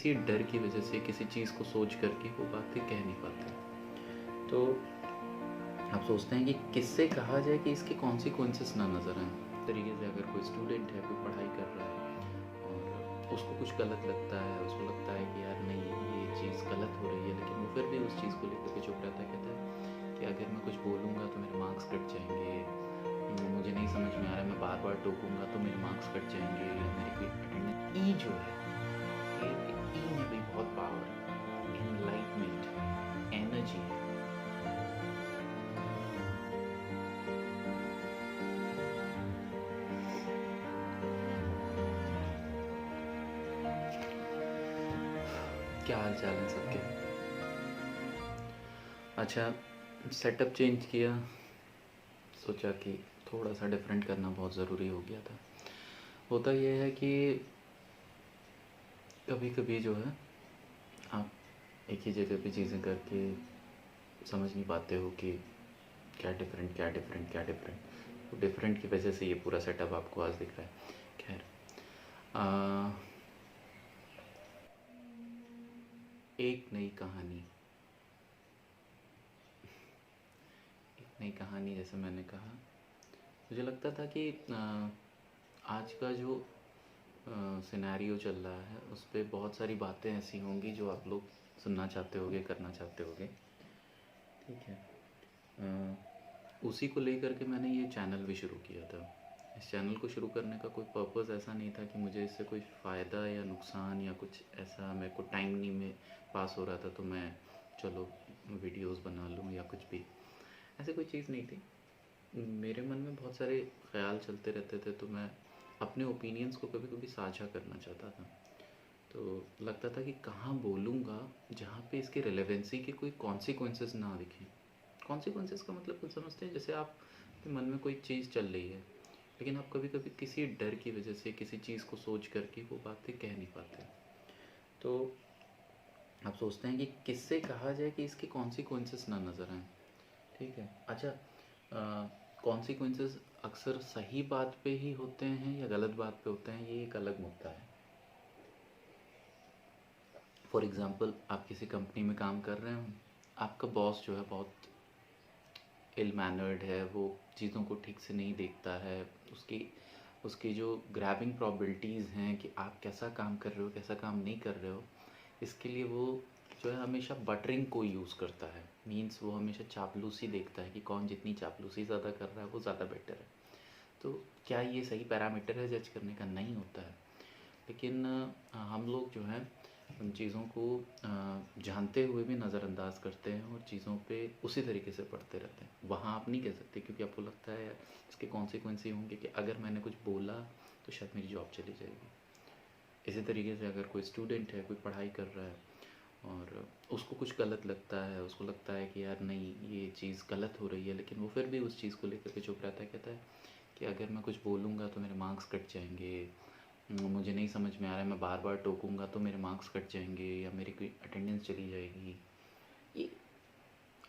किसी डर की वजह से किसी चीज़ को सोच करके वो बातें कह नहीं पाते। तो आप सोचते हैं कि किससे कहा जाए कि इसके कॉन्सिक्वेंसेस ना नज़र आएँ। तरीके से अगर कोई स्टूडेंट है, कोई पढ़ाई कर रहा है और उसको कुछ गलत लगता है, उसको लगता है कि यार नहीं ये चीज़ गलत हो रही है, लेकिन वो फिर भी उस चीज़ को लेकर के चुप रहता है। कहता है कि अगर मैं कुछ बोलूँगा तो मेरे मार्क्स कट जाएँगे, मुझे नहीं समझ में आ रहा है, मैं बार-बार टोकूँगा तो मेरे मार्क्स कट जाएँगे या मेरी कोई अटेंडेंस ई जो है, ये ई में भी बहुत पावर है, एनलाइटमेंट, एनर्जी है। क्या हाल चाल है सबके? अच्छा, सेटअप चेंज किया, सोचा कि थोड़ा सा डिफरेंट करना बहुत ज़रूरी हो गया था। होता यह है कि कभी कभी जो है आप एक ही जगह पे चीज़ें करके समझ नहीं पाते हो कि क्या डिफरेंट क्या डिफरेंट क्या डिफरेंट। तो डिफरेंट की वजह से ये पूरा सेटअप आपको आज दिख रहा है। खैर, एक नई कहानी, जैसे मैंने कहा, मुझे लगता था कि आज का जो सिनेरियो चल रहा है उस पर बहुत सारी बातें ऐसी होंगी जो आप लोग सुनना चाहते होगे, करना चाहते होगे। ठीक है, उसी को लेकर के मैंने ये चैनल भी शुरू किया था। इस चैनल को शुरू करने का कोई पर्पज़ ऐसा नहीं था कि मुझे इससे कोई फ़ायदा या नुकसान या कुछ ऐसा मेरे को टाइम नहीं में पास हो रहा था तो मैं चलो वीडियोस बना लूँ या कुछ भी, ऐसी कोई चीज़ नहीं थी। मेरे मन में बहुत सारे ख्याल चलते रहते थे तो मैं अपने ओपिनियंस को कभी कभी साझा करना चाहता था। तो लगता था कि कहाँ बोलूँगा जहाँ पे इसके रेलेवेंसी के कोई कॉन्सिक्वेंसेस ना दिखें। कॉन्सिक्वेंसेस का मतलब कुछ समझते हैं? जैसे आपके मन में कोई चीज़ चल रही है लेकिन आप कभी कभी किसी डर की वजह से किसी चीज़ को सोच करके वो बातें कह नहीं पाते। तो आप सोचते हैं कि किससे कहा जाए कि इसके कॉन्सिक्वेंसेस ना नज़र आएँ। ठीक है, अच्छा, कॉन्सिक्वेंसेस अक्सर सही बात पे ही होते हैं या गलत बात पे होते हैं, ये एक अलग मुद्दा है। फॉर एग्ज़ाम्पल, आप किसी कंपनी में काम कर रहे हो, आपका बॉस जो है बहुत इल मैनर्ड है, वो चीज़ों को ठीक से नहीं देखता है, उसकी उसकी जो ग्रैबिंग प्रॉबिलिटीज़ हैं कि आप कैसा काम कर रहे हो कैसा काम नहीं कर रहे हो, इसके लिए वो जो है हमेशा बटरिंग को यूज़ करता है। मीन्स वो हमेशा चापलूसी देखता है कि कौन जितनी चापलूसी ज़्यादा कर रहा है वो ज़्यादा बेटर है। तो क्या ये सही पैरामीटर है जज करने का? नहीं होता है। लेकिन हम लोग जो हैं उन चीज़ों को जानते हुए भी नज़रअंदाज करते हैं और चीज़ों पे उसी तरीके से पढ़ते रहते हैं। वहाँ आप नहीं कह सकते क्योंकि आपको लगता है इसके कॉन्सिक्वेंस ये होंगे कि अगर मैंने कुछ बोला तो शायद मेरी जॉब चली जाएगी। इसी तरीके से अगर कोई स्टूडेंट है, कोई पढ़ाई कर रहा है और उसको कुछ गलत लगता है, उसको लगता है कि यार नहीं ये चीज़ गलत हो रही है, लेकिन वो फिर भी उस चीज़ को लेकर के चुप रहता है। कहता है कि अगर मैं कुछ बोलूँगा तो मेरे मार्क्स कट जाएंगे, मुझे नहीं समझ में आ रहा है, मैं बार बार टोकूँगा तो मेरे मार्क्स कट जाएंगे या मेरी कोई अटेंडेंस चली जाएगी। ये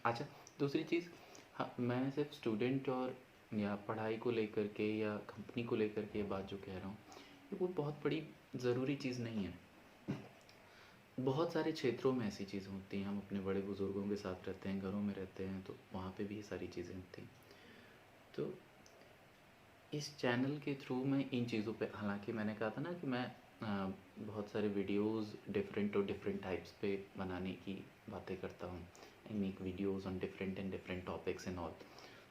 अच्छा, दूसरी चीज़, हाँ, मैं सिर्फ स्टूडेंट और या पढ़ाई को लेकर के या कंपनी को लेकर के ये बात जो कह रहा हूँ, ये कोई बहुत बड़ी ज़रूरी चीज़ नहीं है। बहुत सारे क्षेत्रों में ऐसी चीज़ें होती हैं। हम अपने बड़े बुज़ुर्गों के साथ रहते हैं, घरों में रहते हैं, तो वहाँ पे भी ये सारी चीज़ें होती हैं। तो इस चैनल के थ्रू मैं इन चीज़ों पे, हालांकि मैंने कहा था ना कि मैं बहुत सारे वीडियोस डिफरेंट और डिफरेंट टाइप्स पे बनाने की बातें करता हूँ। I make videos on different and different topics and all.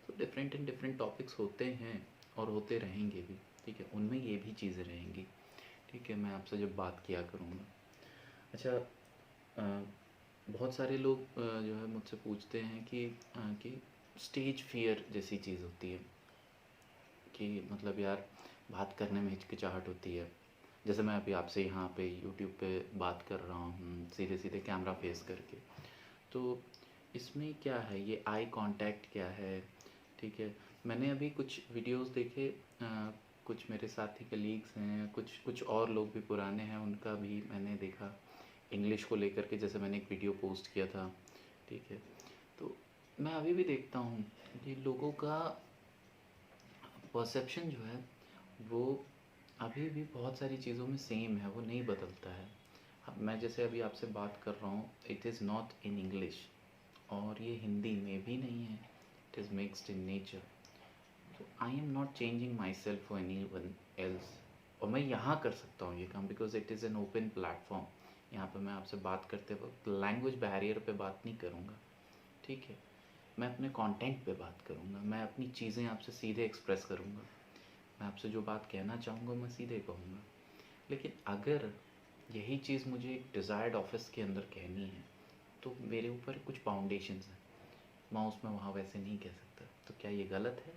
तो डिफरेंट एंड डिफरेंट टॉपिक्स होते हैं और होते रहेंगे भी। ठीक है, उनमें ये भी चीज़ें रहेंगी। ठीक है, मैं आपसे जब बात किया करूँगा। अच्छा, बहुत सारे लोग जो है मुझसे पूछते हैं कि स्टेज फियर जैसी चीज़ होती है कि मतलब यार बात करने में हिचकिचाहट होती है। जैसे मैं अभी आपसे यहाँ पे यूट्यूब पे बात कर रहा हूँ सीधे सीधे कैमरा फेस करके, तो इसमें क्या है, ये आई कांटेक्ट क्या है? ठीक है, मैंने अभी कुछ वीडियोस देखे, कुछ मेरे साथी कलीग्स हैं, कुछ कुछ और लोग भी पुराने हैं, उनका भी मैंने देखा इंग्लिश को लेकर के। जैसे मैंने एक वीडियो पोस्ट किया था, ठीक है, तो मैं अभी भी देखता हूँ कि लोगों का परसेप्शन जो है वो अभी भी बहुत सारी चीज़ों में सेम है, वो नहीं बदलता है। अब मैं जैसे अभी आपसे बात कर रहा हूँ, it is not in English और ये हिंदी में भी नहीं है, it is mixed in nature. तो I am not changing myself for anyone else. और मैं यहाँ कर सकता हूँ ये काम because it is an open platform. यहाँ पे मैं आपसे बात करते वक्त लैंग्वेज बैरियर पे बात नहीं करूँगा, ठीक है। मैं अपने कंटेंट पे बात करूँगा, मैं अपनी चीज़ें आपसे सीधे एक्सप्रेस करूँगा, मैं आपसे जो बात कहना चाहूँगा मैं सीधे कहूँगा। लेकिन अगर यही चीज़ मुझे एक डिज़ायर्ड ऑफिस के अंदर कहनी है तो मेरे ऊपर कुछ फाउंडेशंस हैं, मैं उसमें वहाँ वैसे नहीं कह सकता। तो क्या ये गलत है?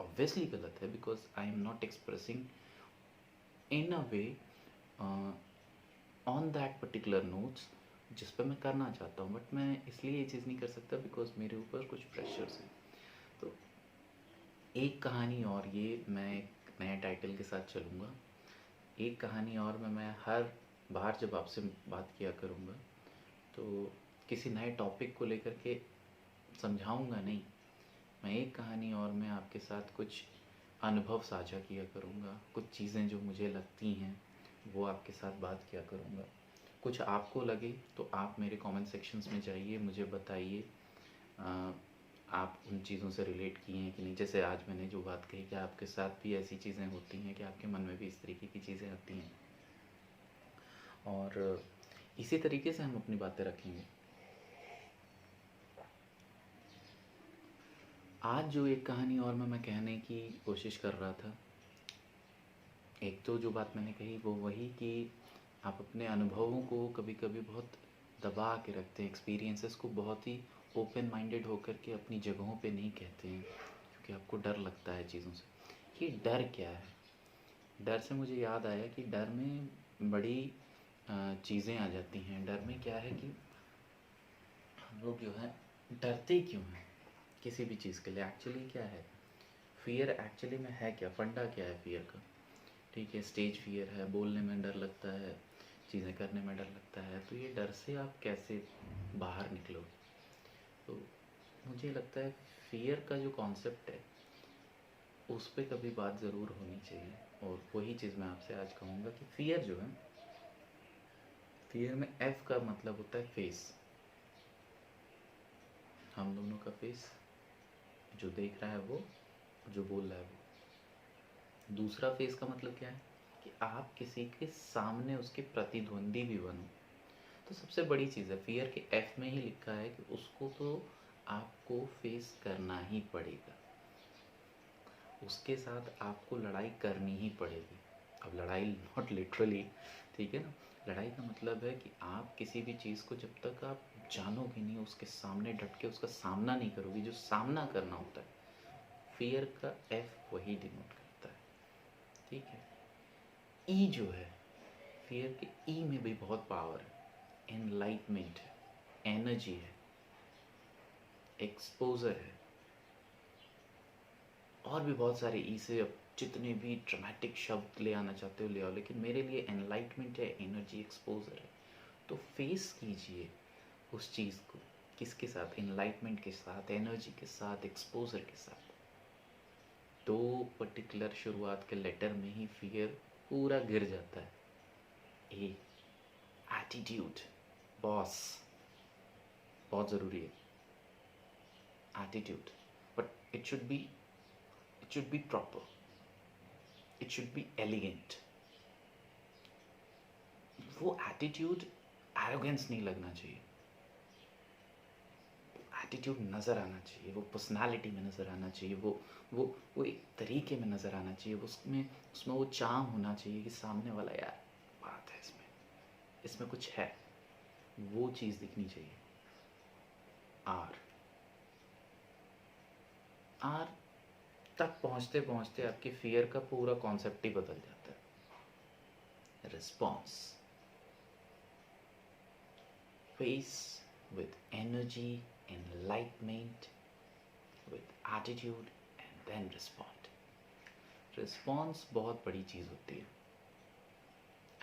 ऑब्वियसली गलत है because I am not expressing in a way on that particular notes जिस पर मैं करना चाहता हूँ। बट मैं इसलिए ये चीज़ नहीं कर सकता बिकॉज मेरे ऊपर कुछ प्रेशर्स हैं। तो एक कहानी और, ये मैं एक नए टाइटल के साथ चलूँगा। एक कहानी और में मैं हर बार जब आपसे बात किया करूँगा तो किसी नए टॉपिक को लेकर के समझाऊँगा नहीं, मैं एक कहानी और में आपके साथ कुछ अनुभव साझा किया करूँगा, कुछ चीज़ें जो मुझे लगती हैं वो आपके साथ बात किया करूँगा। कुछ आपको लगे तो आप मेरे कमेंट सेक्शंस में जाइए, मुझे बताइए आप उन चीज़ों से रिलेट किए हैं कि नहीं। जैसे आज मैंने जो बात कही, कि आपके साथ भी ऐसी चीज़ें होती हैं कि आपके मन में भी इस तरीके की चीज़ें आती हैं, और इसी तरीके से हम अपनी बातें रखेंगे। आज जो एक कहानी और मैं कहने की कोशिश कर रहा था, एक तो जो बात मैंने कही वो वही कि आप अपने अनुभवों को कभी कभी बहुत दबा के रखते हैं, एक्सपीरियंसेस को बहुत ही ओपन माइंडेड होकर के अपनी जगहों पे नहीं कहते हैं क्योंकि आपको डर लगता है चीज़ों से। ये डर क्या है? डर से मुझे याद आया कि डर में बड़ी चीज़ें आ जाती हैं। डर में क्या है कि हम लोग जो है डरते क्यों हैं किसी भी चीज़ के लिए? एक्चुअली क्या है फियर? एक्चुअली में है क्या, फंडा क्या है फियर का? ठीक है, स्टेज फियर है, बोलने में डर लगता है, चीज़ें करने में डर लगता है। तो ये डर से आप कैसे बाहर निकलोगे? तो मुझे लगता है फियर का जो कॉन्सेप्ट है उस पर कभी बात ज़रूर होनी चाहिए। और वही चीज़ मैं आपसे आज कहूँगा कि फियर जो है, फियर में एफ का मतलब होता है फेस, हम दोनों का फेस, जो देख रहा है वो, जो बोल रहा है वो। दूसरा फेस का मतलब क्या है कि आप किसी के सामने उसके प्रतिद्वंदी भी बनो। तो सबसे बड़ी चीज़ है, फियर के एफ में ही लिखा है कि उसको तो आपको फेस करना ही पड़ेगा, उसके साथ आपको लड़ाई करनी ही पड़ेगी। अब लड़ाई नॉट लिटरली, ठीक है ना, लड़ाई का मतलब है कि आप किसी भी चीज़ को जब तक आप जानोगे नहीं, उसके सामने डट के उसका सामना नहीं करोगे, जो सामना करना होता है, फियर का एफ वही डिनोट करता है, ठीक है। ई जो है, फियर के ई में भी बहुत पावर है, एनलाइटमेंट है, एनर्जी है, एक्सपोजर है, और भी बहुत सारे ई से। अब जितने भी ड्रामेटिक शब्द ले आना चाहते हो ले आओ, लेकिन मेरे लिए एनलाइटमेंट है, एनर्जी, एक्सपोजर है। तो फेस कीजिए उस चीज़ को, किसके साथ? एनलाइटमेंट के साथ, एनर्जी के साथ, एक्सपोजर के साथ। दो पर्टिकुलर शुरुआत के लेटर में ही फियर पूरा गिर जाता है। ए, एटीट्यूड, बॉस, बहुत ज़रूरी है attitude, but it should be proper, it should be elegant। वो एटीट्यूड एरोगेंस नहीं लगना चाहिए, एटीट्यूड नज़र आना चाहिए, वो पर्सनालिटी में नज़र आना चाहिए, वो एक तरीके में नज़र आना चाहिए, उसमें उसमें वो चार्म होना चाहिए कि सामने वाला, यार बात है इसमें, इसमें कुछ है, वो चीज़ दिखनी चाहिए। आर, आर तक पहुँचते पहुँचते आपके फियर का पूरा कॉन्सेप्ट ही बदल जाता है। Response, face with energy, enlightenment, with attitude, and then respond। Response बहुत बड़ी चीज़ होती है।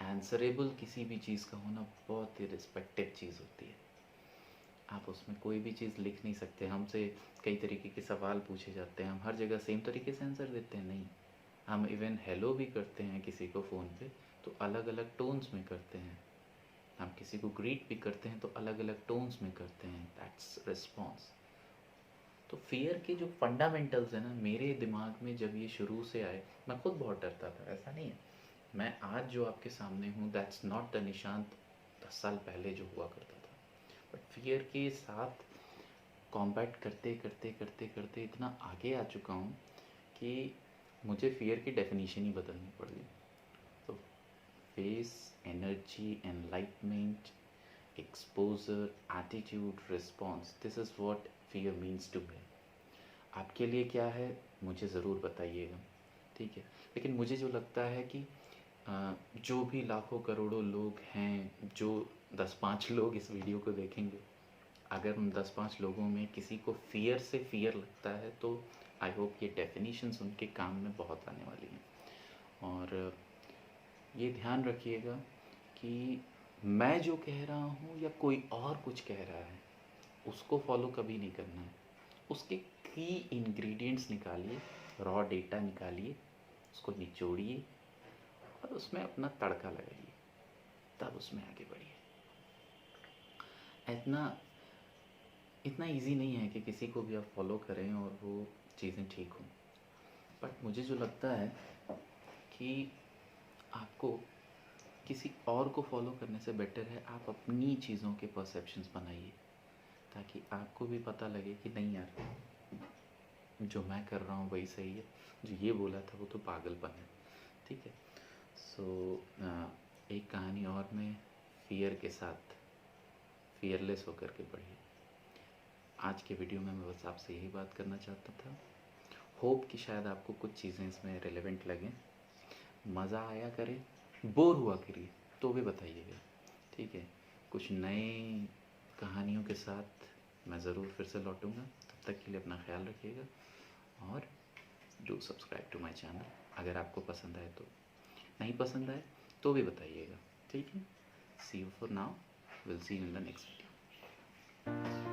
आंसरेबल किसी भी चीज़ का होना बहुत ही रिस्पेक्टेड चीज़ होती है। आप उसमें कोई भी चीज़ लिख नहीं सकते। हमसे कई तरीके के सवाल पूछे जाते हैं, हम हर जगह सेम तरीके से आंसर देते हैं? नहीं। हम इवन हेलो भी करते हैं किसी को फ़ोन पे तो अलग अलग टोन्स में करते हैं। हम किसी को ग्रीट भी करते हैं तो अलग अलग टोन्स में करते हैं, दैट्स रिस्पॉन्स। तो फियर के जो फंडामेंटल्स है ना, मेरे दिमाग में जब ये शुरू से आए, मैं खुद बहुत डरता था, ऐसा नहीं है। मैं आज जो आपके सामने हूँ, दैट्स नॉट द निशांत 10 साल पहले जो हुआ करता था। बट फियर के साथ कॉम्बैट करते करते करते करते इतना आगे आ चुका हूँ कि मुझे फियर की डेफिनेशन ही बदलनी पड़ गई। तो face, energy, enlightenment, exposure, attitude, response, this is what fear means to me. आपके लिए क्या है मुझे ज़रूर बताइएगा, ठीक है। लेकिन मुझे जो लगता है कि जो भी लाखों करोड़ों लोग हैं, जो 10-5 लोग इस वीडियो को देखेंगे, अगर उन 10-5 लोगों में किसी को फियर से फियर लगता है तो आई होप ये डेफिनेशंस उनके काम में बहुत आने वाली हैं। और ये ध्यान रखिएगा कि मैं जो कह रहा हूँ या कोई और कुछ कह रहा है, उसको फॉलो कभी नहीं करना है। उसके की इंग्रेडिएंट्स निकालिए, रॉ डेटा निकालिए, उसको निचोड़िए और उसमें अपना तड़का लगाइए, तब उसमें आगे बढ़िए। इतना इजी नहीं है कि किसी को भी आप फॉलो करें और वो चीज़ें ठीक हों। बट मुझे जो लगता है कि आपको किसी और को फॉलो करने से बेटर है आप अपनी चीज़ों के परसेप्शंस बनाइए, ताकि आपको भी पता लगे कि नहीं यार, जो मैं कर रहा हूँ वही सही है, जो ये बोला था वो तो पागलपन है, ठीक है। सो एक कहानी और में फियर के साथ फियरलेस होकर के पढ़िए। आज के वीडियो में मैं बस आपसे यही बात करना चाहता था। होप कि शायद आपको कुछ चीज़ें इसमें रेलेवेंट लगें, मज़ा आया करे, बोर हुआ करिए तो भी बताइएगा, ठीक है। कुछ नए कहानियों के साथ मैं ज़रूर फिर से लौटूंगा। तब तक के लिए अपना ख्याल रखिएगा और do subscribe to my channel. अगर आपको पसंद आए तो, नहीं पसंद आए तो भी बताइएगा, ठीक है। See you for now, will see you in the next video.